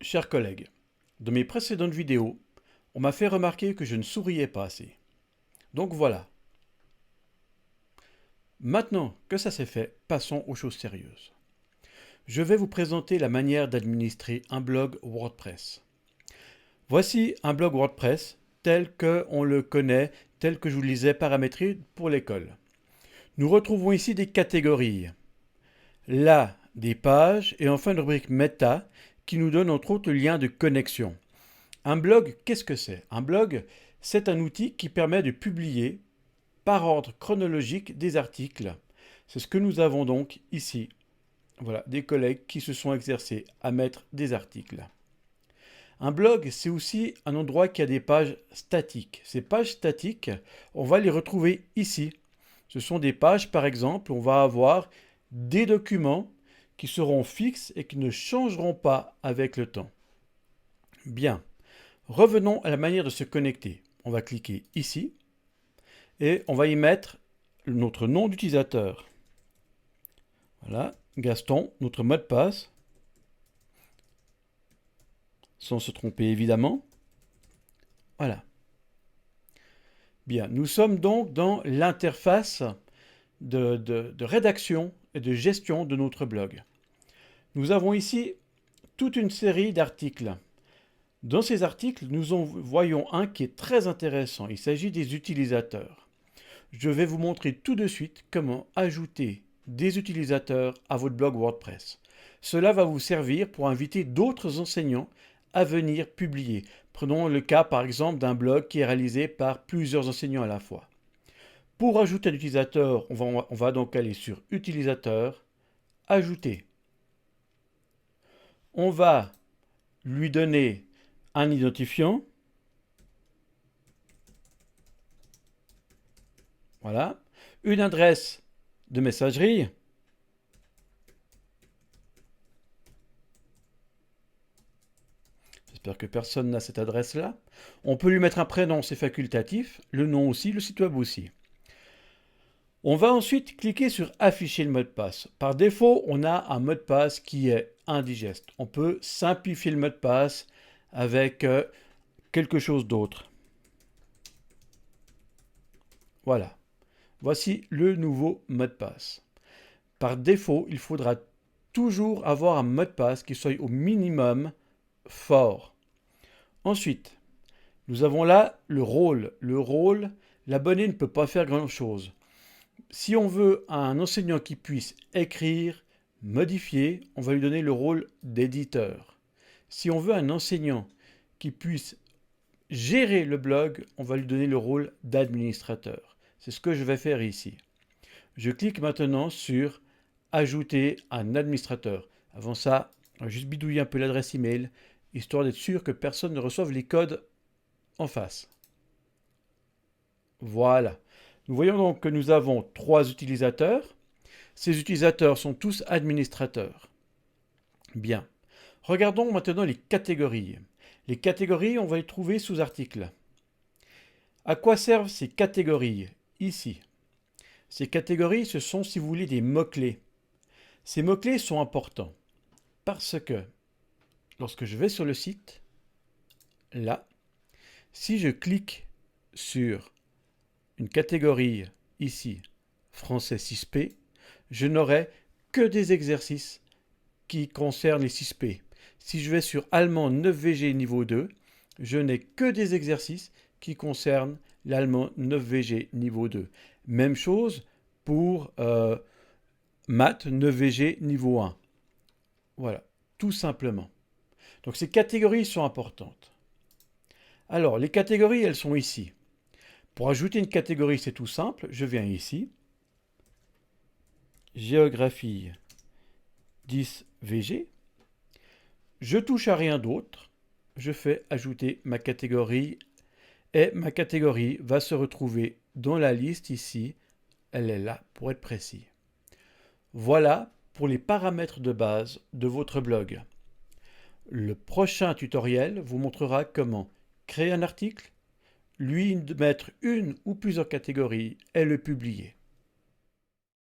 Chers collègues, dans mes précédentes vidéos, on m'a fait remarquer que je ne souriais pas assez. Donc voilà. Maintenant que ça c'est fait, passons aux choses sérieuses. Je vais vous présenter la manière d'administrer un blog WordPress. Voici un blog WordPress tel qu'on le connaît, tel que je vous le disais paramétré pour l'école. Nous retrouvons ici des catégories. Là, des pages et enfin une rubrique méta qui nous donne entre autres le lien de connexion. Un blog, qu'est-ce que c'est? Un blog, c'est un outil qui permet de publier par ordre chronologique des articles. C'est ce que nous avons donc ici. Voilà, des collègues qui se sont exercés à mettre des articles. Un blog, c'est aussi un endroit qui a des pages statiques. Ces pages statiques, on va les retrouver ici. Ce sont des pages, par exemple, on va avoir des documents qui seront fixes et qui ne changeront pas avec le temps. Bien. Revenons à la manière de se connecter. On va cliquer ici et on va y mettre notre nom d'utilisateur. Voilà, Gaston, notre mot de passe, sans se tromper évidemment. Voilà. Bien, nous sommes donc dans l'interface de rédaction et de gestion de notre blog. Nous avons ici toute une série d'articles. Dans ces articles, nous en voyons un qui est très intéressant. Il s'agit des utilisateurs. Je vais vous montrer tout de suite comment ajouter des utilisateurs à votre blog WordPress. Cela va vous servir pour inviter d'autres enseignants à venir publier. Prenons le cas par exemple d'un blog qui est réalisé par plusieurs enseignants à la fois. Pour ajouter un utilisateur, on va donc aller sur Utilisateur, Ajouter. On va lui donner un identifiant. Voilà. Une adresse de messagerie. J'espère que personne n'a cette adresse-là. On peut lui mettre un prénom, c'est facultatif. Le nom aussi, le site web aussi. On va ensuite cliquer sur Afficher le mot de passe. Par défaut, on a un mot de passe qui est indigeste. On peut simplifier le mot de passe avec quelque chose d'autre. Voilà. Voici le nouveau mot de passe. Par défaut, il faudra toujours avoir un mot de passe qui soit au minimum fort. Ensuite, nous avons là le rôle. Le rôle, l'abonné ne peut pas faire grand-chose. Si on veut un enseignant qui puisse écrire, modifier, on va lui donner le rôle d'éditeur. Si on veut un enseignant qui puisse gérer le blog, on va lui donner le rôle d'administrateur. C'est ce que je vais faire ici. Je clique maintenant sur Ajouter un administrateur. Avant ça, on va juste bidouiller un peu l'adresse email, histoire d'être sûr que personne ne reçoive les codes en face. Voilà. Nous voyons donc que nous avons 3 utilisateurs. Ces utilisateurs sont tous administrateurs. Bien. Regardons maintenant les catégories. Les catégories, on va les trouver sous articles. À quoi servent ces catégories? Ici. Ces catégories, ce sont, si vous voulez, des mots-clés. Ces mots-clés sont importants parce que lorsque je vais sur le site, là, si je clique sur une catégorie ici, français 6P, je n'aurai que des exercices qui concernent les 6P. Si je vais sur allemand 9VG niveau 2, je n'ai que des exercices qui concernent l'allemand 9VG niveau 2. Même chose pour maths 9VG niveau 1. Voilà, tout simplement. Donc ces catégories sont importantes. Alors, les catégories, elles sont ici. Pour ajouter une catégorie, c'est tout simple. Je viens ici. Géographie 10VG. Je touche à rien d'autre. Je fais ajouter ma catégorie et ma catégorie va se retrouver dans la liste ici. Elle est là pour être précis. Voilà pour les paramètres de base de votre blog. Le prochain tutoriel vous montrera comment créer un article, lui mettre une ou plusieurs catégories et le publier.